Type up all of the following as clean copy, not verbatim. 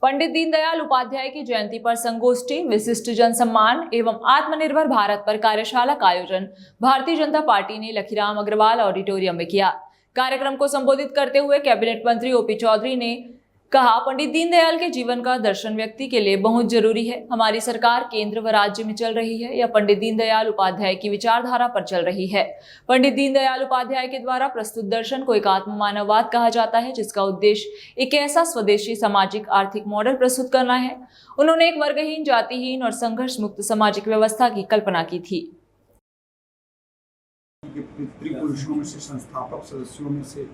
पंडित दीनदयाल उपाध्याय की जयंती पर संगोष्ठी, विशिष्ट जन सम्मान एवं आत्मनिर्भर भारत पर कार्यशाला का आयोजन भारतीय जनता पार्टी ने लखीराम अग्रवाल ऑडिटोरियम में किया। कार्यक्रम को संबोधित करते हुए कैबिनेट मंत्री ओपी चौधरी ने कहा, पंडित दीनदयाल के जीवन का दर्शन व्यक्ति के लिए बहुत जरूरी है। हमारी सरकार केंद्र व राज्य में चल रही है, यह पंडित दीनदयाल उपाध्याय की विचारधारा पर चल रही है। पंडित दीनदयाल उपाध्याय के द्वारा प्रस्तुत दर्शन को एकात्म मानववाद कहा जाता है, जिसका उद्देश्य एक ऐसा स्वदेशी सामाजिक आर्थिक मॉडल प्रस्तुत करना है। उन्होंने एक वर्गहीन, जातिहीन और संघर्ष मुक्त सामाजिक व्यवस्था की कल्पना की थी। पितृपुरुषों में से, संस्थापक सदस्यों में से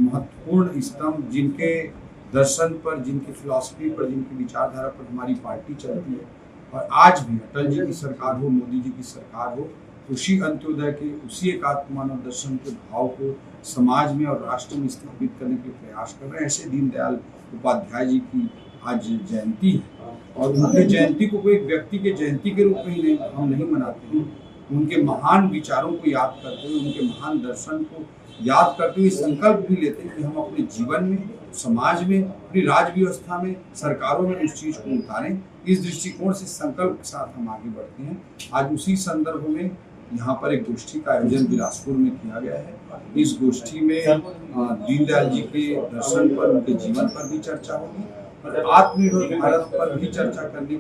महत्वपूर्ण स्तंभ, जिनके दर्शन पर, जिनकी फिलॉसफी पर, जिनकी विचारधारा पर हमारी पार्टी चलती है। और आज भी अटल जी की सरकार हो, मोदी जी की सरकार हो, उसी अंत्योदय के, उसी एकात्म मानव दर्शन के भाव को समाज में और राष्ट्र में स्थापित करने के प्रयास कर रहे हैं। ऐसे दीनदयाल उपाध्याय जी की आज जयंती है और उनके जयंती को कोई व्यक्ति के जयंती के रूप में ही हम नहीं मनाते हैं। उनके महान विचारों को याद करते हुए, उनके महान दर्शन को याद करते हुए संकल्प भी लेते हैं कि हम अपने जीवन में, समाज में, अपनी राज्य व्यवस्था में, सरकारों में उस चीज को उतारें। इस दृष्टिकोण से संकल्प के साथ हम आगे बढ़ते हैं। आज उसी संदर्भ में यहाँ पर एक गोष्ठी का आयोजन बिलासपुर में किया गया है। इस गोष्ठी में दीनदयाल जी के दर्शन पर, उनके जीवन पर भी चर्चा होगी और आत्मनिर्भर भारत पर भी चर्चा करने